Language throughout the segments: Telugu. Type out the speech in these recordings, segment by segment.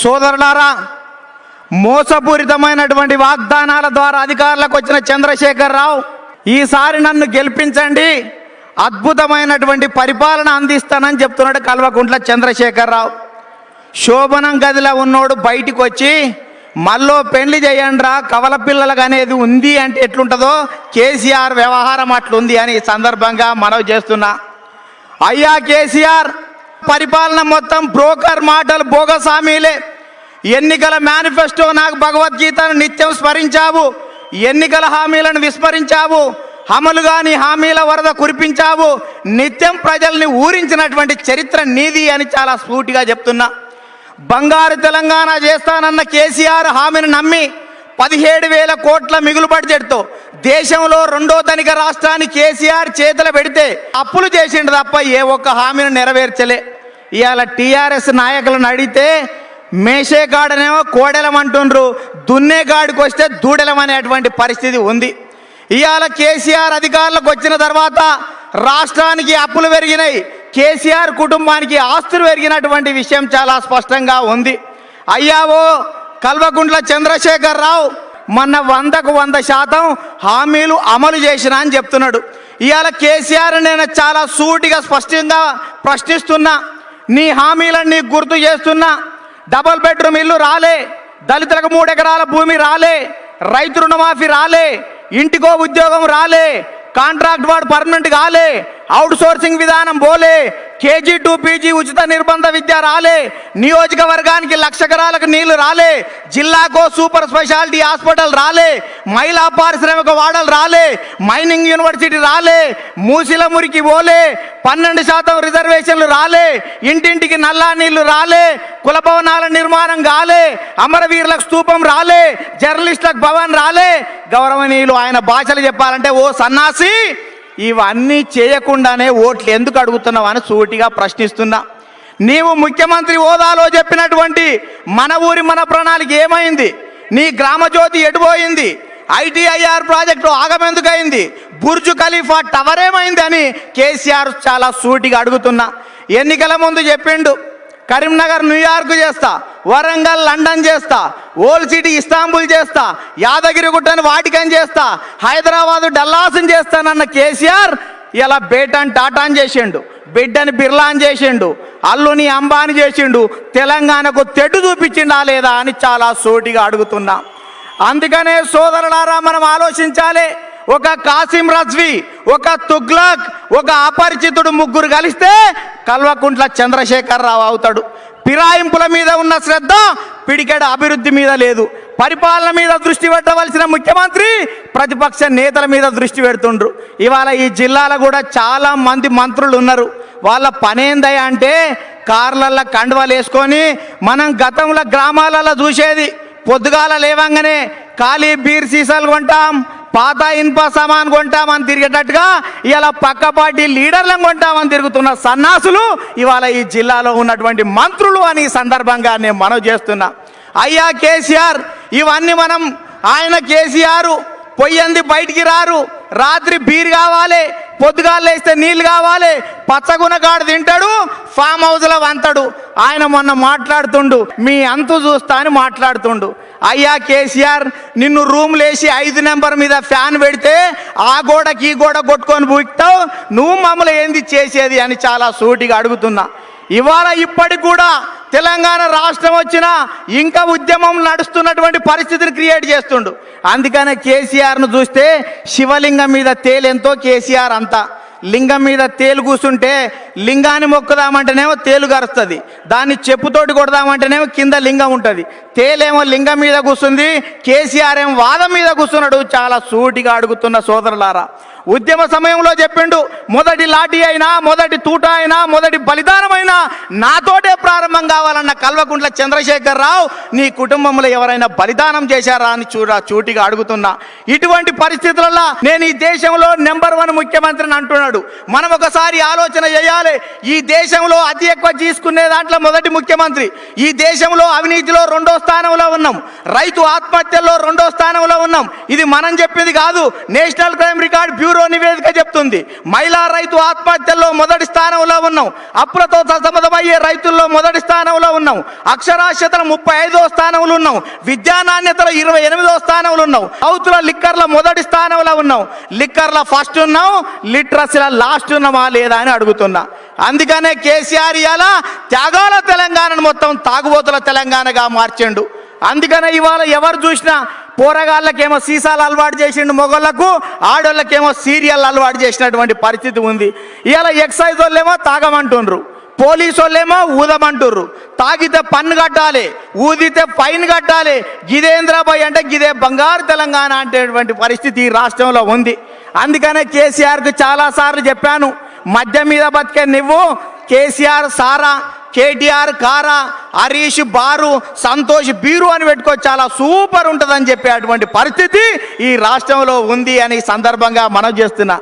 సోదరులారా, మోసపూరితమైనటువంటి వాగ్దానాల ద్వారా అధికారులకు వచ్చిన చంద్రశేఖరరావు ఈసారి నన్ను గెలిపించండి, అద్భుతమైనటువంటి పరిపాలన అందిస్తానని చెప్తున్నాడు కల్వకుంట్ల చంద్రశేఖరరావు. శోభనం గదిలో ఉన్నోడు బయటికి వచ్చి మళ్ళీ పెళ్లి చేయండిరా కవల పిల్లలకు అనేది ఉంది అంటే ఎట్లుంటుందో కేసీఆర్ వ్యవహారం అట్లుంది అని ఈ సందర్భంగా మనవి చేస్తున్నా. అయ్యా కేసీఆర్, పరిపాలన మొత్తం బ్రోకర్ మాటలు, బోగస్ హామీలే. ఎన్నికల మేనిఫెస్టో నాకు భగవద్గీతను నిత్యం స్మరించావు, ఎన్నికల హామీలను విస్మరించావు, అమలు కాని హామీల వరద కురిపించావు, నిత్యం ప్రజల్ని ఊరించినటువంటి చరిత్ర నీది అని చాలా స్ఫూర్తిగా చెప్తున్నా. బంగారు తెలంగాణ చేస్తానన్న కేసీఆర్ హామీని నమ్మి 17,000 కోట్ల మిగులు బడ్జెట్తో దేశంలో 2వ ధనిక రాష్ట్రాన్ని కేసీఆర్ చేతులు పెడితే అప్పులు చేసిండు తప్ప ఏ ఒక్క హామీని నెరవేర్చలే. ఇవాళ టీఆర్ఎస్ నాయకులను అడిగితే మేషేగాడనేమో కోడెలమంటుండ్రు, దున్నేగాడికి వస్తే దూడెలమనేటువంటి పరిస్థితి ఉంది. ఇవాళ కేసీఆర్ అధికారులకు వచ్చిన తర్వాత రాష్ట్రానికి అప్పులు పెరిగినాయి, కేసీఆర్ కుటుంబానికి ఆస్తులు పెరిగినటువంటి విషయం చాలా స్పష్టంగా ఉంది. అయ్యావో కల్వకుంట్ల చంద్రశేఖరరావు మొన్న 100కు 100% హామీలు అమలు చేసిన అని చెప్తున్నాడు. ఇవాళ కేసీఆర్ నేను చాలా సూటిగా స్పష్టంగా ప్రశ్నిస్తున్నా, నీ హామీలన్నీ గుర్తు చేస్తున్నా. డబుల్ బెడ్రూమ్ ఇల్లు రాలే, దళితులకు 3 ఎకరాల భూమి రాలే, రైతు రుణమాఫీ రాలే, ఇంటికో ఉద్యోగం రాలే, కాంట్రాక్ట్ వాడు పర్మనెంట్ కాలే, అవుట్ సోర్సింగ్ విధానం పోలే, KG to PG ఉచిత నిర్బంధ విద్య రాలే, నియోజకవర్గానికి 1,00,000 ఎకరాలకు నీళ్లు రాలే, జిల్లాకో సూపర్ స్పెషాలిటీ హాస్పిటల్ రాలే, మహిళా పారిశ్రామిక వాడలు రాలే, మైనింగ్ యూనివర్సిటీ రాలే, మూసిల మురికి పోలే, 12% రిజర్వేషన్లు రాలే, ఇంటింటికి నల్లా నీళ్లు రాలే, కుల భవనాల నిర్మాణం కాలే, అమరవీరులకు స్తూపం రాలే, జర్నలిస్టులకు భవన్ రాలే. గౌరవనీయులు ఆయన భాషలు చెప్పాలంటే, ఓ సన్నాసి ఇవన్నీ చేయకుండానే ఓట్లు ఎందుకు అడుగుతున్నావు అని సూటిగా ప్రశ్నిస్తున్నా. నీవు ముఖ్యమంత్రి హోదాలో చెప్పినటువంటి మన ఊరి మన ప్రణాళిక ఏమైంది? నీ గ్రామజ్యోతి ఎటుపోయింది? ITIR ప్రాజెక్టు ఆగమెందుకైంది? బుర్జు ఖలీఫా టవర్ ఏమైంది అని కేసీఆర్ చాలా సూటిగా అడుగుతున్నా. ఎన్నికల ముందు చెప్పిండు, కరీంనగర్ న్యూయార్క్ చేస్తా, వరంగల్ లండన్ చేస్తా, ఓల్డ్ సిటీ ఇస్తాంబుల్ చేస్తా, యాదగిరిగుట్టని వాటికన్ చేస్తా, హైదరాబాదు డల్లాస్ని చేస్తానన్న కేసీఆర్ ఇలా బేటన్ టాటాన్ చేసిండు, బిడ్డని బిర్లాన్ చేసిండు, అల్లుని అంబాని చేసిండు. తెలంగాణకు తెడ్డు చూపించిండా లేదా అని చాలా సూటిగా అడుగుతున్నా. అందుకనే సోదరులారా, మనం ఆలోచించాలి. ఒక కాసిం రజ్వీ, ఒక తుగ్లక్, ఒక అపరిచితుడు ముగ్గురు కలిస్తే కల్వకుంట్ల చంద్రశేఖరరావు అవుతాడు. ఫిరాయింపుల మీద ఉన్న శ్రద్ధ పిడికెడు అభివృద్ధి మీద లేదు. పరిపాలన మీద దృష్టి పెట్టవలసిన ముఖ్యమంత్రి ప్రతిపక్ష నేతల మీద దృష్టి పెడుతుండ్రు. ఇవాళ ఈ జిల్లాలో కూడా చాలా మంది మంత్రులు ఉన్నారు. వాళ్ళ పనేందయ్య అంటే కార్లల్లో కండువాలు వేసుకొని, మనం గతంలో గ్రామాలలో చూసేది పొద్దుగాల లేవంగానే ఖాళీ బీర్ సీసాలు కొంటాం, పాత ఇనుప సామాన్ కొంటామని తిరిగేటట్టుగా ఇలా పక్క పార్టీ లీడర్లను కొంటామని తిరుగుతున్న సన్నాసులు ఇవాళ ఈ జిల్లాలో ఉన్నటువంటి మంత్రులు అని ఈ సందర్భంగా నేను మనవి చేస్తున్నా. అయ్యా కేసీఆర్, ఇవన్నీ మనం ఆయన కేసీఆర్ పొయ్యంది బయటికి రారు, రాత్రి బీర్ కావాలి, పొద్దుగాలు లేస్తే నీళ్ళు కావాలి, పచ్చగునగాడు తింటాడు, ఫామ్ హౌస్లో వంతాడు. ఆయన మొన్న మాట్లాడుతుండు, మీ అంతు చూస్తా అని మాట్లాడుతుండు. అయ్యా కేసీఆర్, నిన్ను రూమ్లు వేసి 5 నెంబర్ మీద ఫ్యాన్ పెడితే ఆ గోడకి ఈ గోడ కొట్టుకొని బూక్తావు, నువ్వు మమ్మల్ని ఏంది చేసేది అని చాలా సూటిగా అడుగుతున్నా. ఇవాళ ఇప్పటికి కూడా తెలంగాణ రాష్ట్రం వచ్చినా ఇంకా ఉద్యమం నడుస్తున్నటువంటి పరిస్థితిని క్రియేట్ చేస్తుండు. అందుకనే కేసీఆర్ను చూస్తే శివలింగం మీద తేలెంతో కేసీఆర్ అంతా. లింగం మీద తేలు కూర్చుంటే లింగాన్ని మొక్కుదామంటేనేమో తేలు గరుస్తుంది, దాన్ని చెప్పుతోటి కొడదామంటేనేమో కింద లింగం ఉంటుంది. తేలేమో లింగం మీద కూర్చుంది, కేసీఆర్ ఏమో వాదం మీద కూర్చున్నాడు. చాలా సూటిగా అడుగుతున్న సోదరులారా, ఉద్యమ సమయంలో చెప్పిండు, మొదటి లాఠీ అయినా, మొదటి తూట అయినా, మొదటి బలిదానమైనా నాతోటే ప్రారంభం కావాలన్న కల్వకుంట్ల చంద్రశేఖరరావు, నీ కుటుంబంలో ఎవరైనా బలిదానం చేశారా అని చూటిగా అడుగుతున్నా. ఇటువంటి పరిస్థితులలో నేను ఈ దేశంలో నెంబర్ 1 ముఖ్యమంత్రిని అంటున్నాడు. మనం ఒకసారి ఆలోచన చేయాలి. ఈ దేశంలో అతి ఎక్కువ తీసుకునే దాంట్లో మొదటి ముఖ్యమంత్రి, ఈ దేశంలో అవినీతిలో 2వ స్థానంలో ఉన్నాం, రైతు ఆత్మహత్యల్లో 2వ స్థానంలో ఉన్నాం. ఇది మనం చెప్పేది కాదు, national crime record bureau bureau నివేదిక చెప్తుంది. మహిళా రైతు ఆత్మహత్యల్లో మొదటి స్థానంలో ఉన్నాం. అప్పులతో సతమతమయ్యే రైతుల్లో మొదటి స్థానంలో ఉన్నాం. అక్షరాస్యతలో 35వ స్థానంలో ఉన్నాం. విద్యా నాణ్యతలో 28వ స్థానంలో ఉన్నాం. సౌత్లో లిక్కర్ల మొదటి స్థానంలో ఉన్నాం. లిక్కర్ల ఫస్ట్ ఉన్నాం, లిటరసీల లాస్ట్ ఉన్నామా లేదా అని అడుగుతున్నా. అందుకనే కేసీఆర్ ఇలా త్యాగాల తెలంగాణను మొత్తం తాగుబోతుల తెలంగాణగా మార్చిండు. అందుకనే ఇవాళ ఎవరు చూసినా పోరగాళ్ళకేమో సీసాలు అలవాటు చేసిండు మొగోళ్లకు, ఆడోళ్ళకేమో సీరియల్ అలవాటు చేసినటువంటి పరిస్థితి ఉంది. ఇవాళ ఎక్సైజ్ వాళ్ళేమో తాగమంటుండ్రు, పోలీసు వాళ్ళేమో ఊదమంటుర్రు. తాగితే పన్ను కట్టాలి, ఊదితే ఫైన్ కట్టాలి. గిదేంద్రబాయ్ అంటే గిదే బంగారు తెలంగాణ అనేటువంటి పరిస్థితి ఈ రాష్ట్రంలో ఉంది. అందుకనే కేసీఆర్కు చాలాసార్లు చెప్పాను, మద్యం మీద బతికే నువ్వు కేసీఆర్ సారా, కేటీఆర్ కారా, హరీష్ బారు, సంతోష్ బీరు అని పెట్టుకో, చాలా సూపర్ ఉంటుందని చెప్పే అటువంటి పరిస్థితి ఈ రాష్ట్రంలో ఉంది అని సందర్భంగా మనం చేస్తున్నా.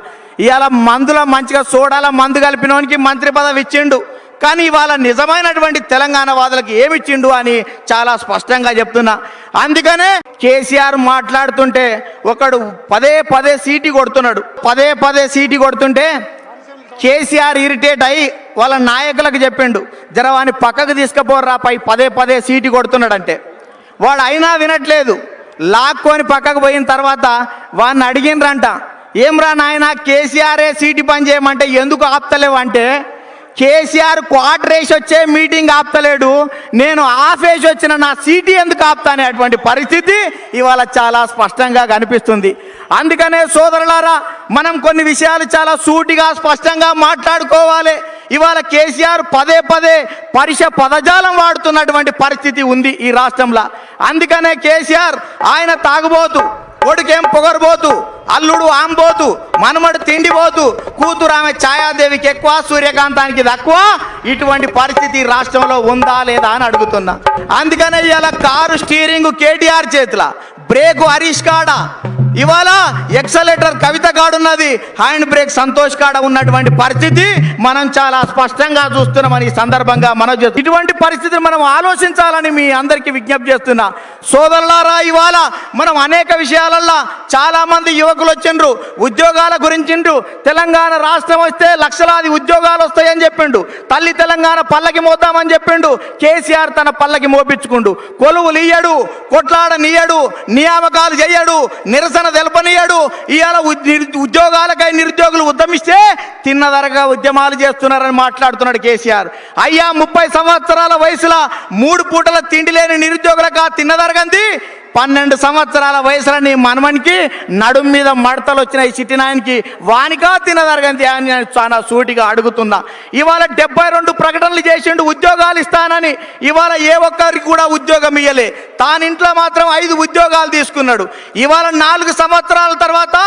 ఇవాళ మందులో మంచిగా సోడాల మందు కలిపినోనికి మంత్రి పదవి ఇచ్చిండు, కానీ ఇవాళ నిజమైనటువంటి తెలంగాణ వాదులకు ఏమిచ్చిండు అని చాలా స్పష్టంగా చెప్తున్నా. అందుకనే కేసీఆర్ మాట్లాడుతుంటే ఒకడు పదే సీటీ కొడుతున్నాడు. పదే సీటీ కొడుతుంటే కేసీఆర్ ఇరిటేట్ అయ్యి వాళ్ళ నాయకులకు చెప్పిండు, జరవాని పక్కకు తీసుకుపోర్రా పై పదే సీటీ కొడుతున్నాడంటే. వాడు అయినా వినట్లేదు. లాక్కొని పక్కకు పోయిన తర్వాత వాడిని అడిగినరంట, ఏమ్రా నాయన కేసీఆరే సీటీ పని చేయమంటే ఎందుకు ఆపుతలేవు అంటే, కేసీఆర్ క్వార్టర్ వేసి వచ్చే మీటింగ్ ఆపుతలేడు, నేను హాఫ్ వేసి వచ్చిన నా సీటీ ఎందుకు ఆపుతానే అటువంటి పరిస్థితి ఇవాళ చాలా స్పష్టంగా కనిపిస్తుంది. అందుకనే సోదరులారా, మనం కొన్ని విషయాలు చాలా సూటిగా స్పష్టంగా మాట్లాడుకోవాలి. ఇవాళ కేసీఆర్ పదే పదజాలం వాడుతున్నటువంటి పరిస్థితి ఉంది ఈ రాష్ట్రంలో. అందుకనే కేసీఆర్ ఆయన తాగుబోతు, కొడుకేం పొగరబోతు, అల్లుడు ఆంబోతు, మనమడు తిండిపోతు, కూతురు ఆమె ఛాయాదేవికి ఎక్కువ, సూర్యకాంతానికి తక్కువ. ఇటువంటి పరిస్థితి రాష్ట్రంలో ఉందా లేదా అని అడుగుతున్నా. అందుకనే ఇవాళ కారు స్టీరింగ్ కేటీఆర్ చేతిలో, బ్రేకు హరీష్ కాడ, ఇవాళ ఎక్సలేటర్ కవిత కాడున్నది, హ్యాండ్ బ్రేక్ సంతోష్ కాడ ఉన్నటువంటి పరిస్థితి మనం చాలా స్పష్టంగా చూస్తున్నామని ఈ సందర్భంగా మనం ఇటువంటి పరిస్థితిని మనం ఆలోచించాలని మీ అందరికీ విజ్ఞప్తి చేస్తున్నా. సోదరులారా, ఇవాళ మనం అనేక విషయాలల్లో చాలా మంది యువకులు వచ్చిండ్రు, ఉద్యోగాల గురించిండ్రు. తెలంగాణ రాష్ట్రం వస్తే లక్షలాది ఉద్యోగాలు వస్తాయని చెప్పిండు. తల్లి తెలంగాణ పల్లకి మోద్దామని చెప్పిండు. కేసీఆర్ తన పల్లకి మోపించుకుండు. కొలువులు ఇయ్యడు, కొట్లాడనియ్యడు, నియామకాలు చెయ్యడు, నిరసన తెలపనియ్యడు. ఇవాళ ఉద్యోగాలకై నిరుద్యోగులు ఉద్యమిస్తే తిన్నదరగా ఉద్యమాలు చేస్తున్నారని మాట్లాడుతున్నాడు కేసీఆర్. అయ్యా 30 సంవత్సరాల వయసులో 3 పూటల తిండి లేని నిరుద్యోగులకు తిన్నదరగంది 12 సంవత్సరాల వయసులో నీ మనమనికి నడుం మీద మడతలు వచ్చిన ఈ చిట్టినాయనికి వానికా తినదరగంది అని నేను చాలా సూటిగా అడుగుతున్నా. ఇవాళ 72 ప్రకటనలు చేసిండు ఉద్యోగాలు ఇస్తానని. ఇవాళ ఏ ఒక్కరికి కూడా ఉద్యోగం ఇయ్యలే. తానింట్లో మాత్రం 5 ఉద్యోగాలు తీసుకున్నాడు. ఇవాళ 4 సంవత్సరాల తర్వాత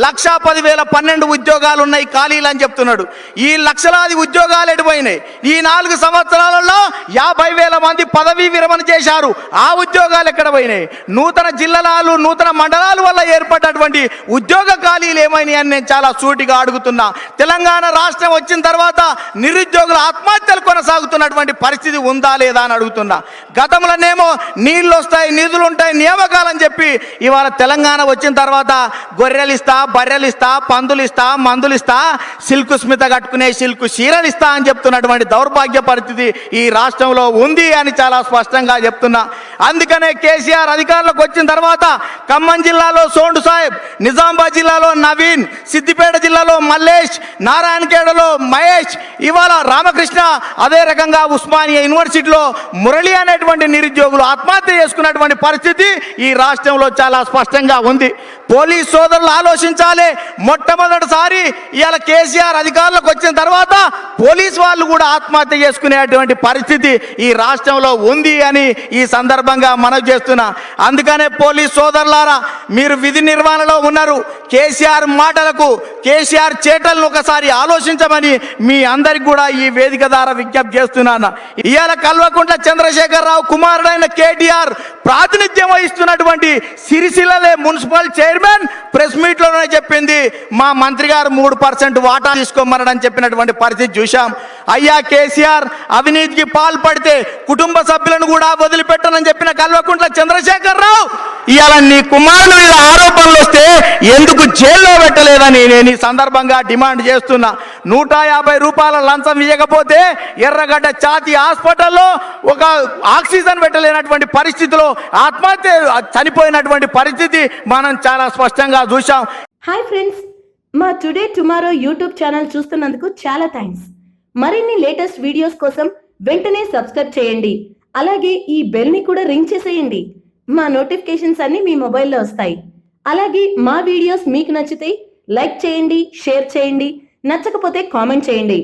1,10,012 ఉద్యోగాలు ఉన్నాయి ఖాళీలు అని చెప్తున్నాడు. ఈ లక్షలాది ఉద్యోగాలు ఎడిపోయినాయి. ఈ 4 సంవత్సరాలలో 50,000 మంది పదవీ విరమణ చేశారు. ఆ ఉద్యోగాలు ఎక్కడ పోయినాయి? నూతన జిల్లాలు, నూతన మండలాల వల్ల ఏర్పడినటువంటి ఉద్యోగ ఖాళీలు ఏమైనాయి అని నేను చాలా సూటిగా అడుగుతున్నా. తెలంగాణ రాష్ట్రం వచ్చిన తర్వాత నిరుద్యోగుల ఆత్మహత్యలు కొనసాగుతున్నటువంటి పరిస్థితి ఉందా లేదా అని అడుగుతున్నా. గతంలోనేమో నీళ్లు వస్తాయి, నిధులు ఉంటాయి, నియామకాలని చెప్పి ఇవాళ తెలంగాణ వచ్చిన తర్వాత గొర్రెలు ఇస్తా, బర్రెలు ఇస్తా, పందులు ఇస్తా, మందులు ఇస్తా, సిల్కు స్మిత కట్టుకునే సిల్కు చీరలు ఇస్తా అని చెప్తున్నటువంటి దౌర్భాగ్య పరిస్థితి ఈ రాష్ట్రంలో ఉంది అని చాలా స్పష్టంగా చెప్తున్నా. అందుకనే కేసీఆర్ అధికారులకు వచ్చిన తర్వాత ఖమ్మం జిల్లాలో సోండు సాహెబ్, నిజామాబాద్ జిల్లాలో నవీన్, సిద్దిపేట జిల్లాలో మల్లేష్, నారాయణఖేడలో మహేష్, ఇవాళ రామకృష్ణ, అదే రకంగా ఉస్మానియా యూనివర్సిటీలో మురళి అనేటువంటి నిరుద్యోగులు ఆత్మహత్య చేసుకున్నటువంటి పరిస్థితి ఈ రాష్ట్రంలో చాలా స్పష్టంగా ఉంది. పోలీస్ సోదరులు ఆలోచించాలి. మొట్టమొదటిసారి ఇవాళ కేసీఆర్ అధికారులకు వచ్చిన తర్వాత పోలీస్ వాళ్ళు కూడా ఆత్మహత్య చేసుకునేటువంటి పరిస్థితి ఈ రాష్ట్రంలో ఉంది అని ఈ సందర్భంగా మనం చేస్తున్నా. అందుకనే పోలీస్ సోదరులారా, మీరు విధి నిర్వహణలో ఉన్నారు. కేసీఆర్ మాటలకు, కేసీఆర్ చేటలను ఒకసారి ఆలోచించమని మీ అందరికి కూడా ఈ వేదిక ద్వారా విజ్ఞప్తి చేస్తున్నాను. ఇవాళ కల్వకుంట్ల చంద్రశేఖరరావు కుమారుడైన కేటీఆర్ ప్రాతినిధ్యం వహిస్తున్నటువంటి సిరిసిల్లలే మున్సిపల్ చైర్మన్ ప్రెస్ మీట్ లోనే చెప్పింది, మా మంత్రి గారు 3% వాటా తీసుకోమని చెప్పినటువంటి పరిస్థితి చూశాం. అయ్యా కేసీఆర్ అవినీతికి పాల్పడితే కుటుంబ సభ్యులను కూడా వదిలిపెట్టనని చెప్పిన కల్వకుంట్ల చంద్రశేఖరరావు ఇవాళ నీ కుమారుని మీద ఆరోపణలు వస్తే ఎందుకు జైల్లో పెట్టలేదు లేదని నేను ఈ సందర్భంగా డిమాండ్ చేస్తున్నా. 150 రూపాయల లంచం ఇవ్వకపోతే ఎర్రగడ్డ ఛాతీ హాస్పిటల్లో ఒక ఆక్సిజన్ పెట్టలేనటువంటి పరిస్థితిలో ఆత్మహత్య చనిపోయినటువంటి పరిస్థితి మనం చాలా స్పష్టంగా చూసాం. హాయ్ ఫ్రెండ్స్, మా టుడే టుమారో యూట్యూబ్ ఛానల్ చూస్తున్నందుకు చాలా థ్యాంక్స్. మరిన్ని లేటెస్ట్ వీడియోస్ కోసం వెంటనే సబ్స్క్రైబ్ చేయండి. అలాగే ఈ బెల్ ని కూడా రింగ్ చేసేయండి. మా నోటిఫికేషన్స్ అన్ని మీ మొబైల్లో వస్తాయి. అలాగే మా వీడియోస్ మీకు నచ్చితే లైక్ చేయండి, షేర్ చేయండి, నచ్చకపోతే కామెంట్ చేయండి.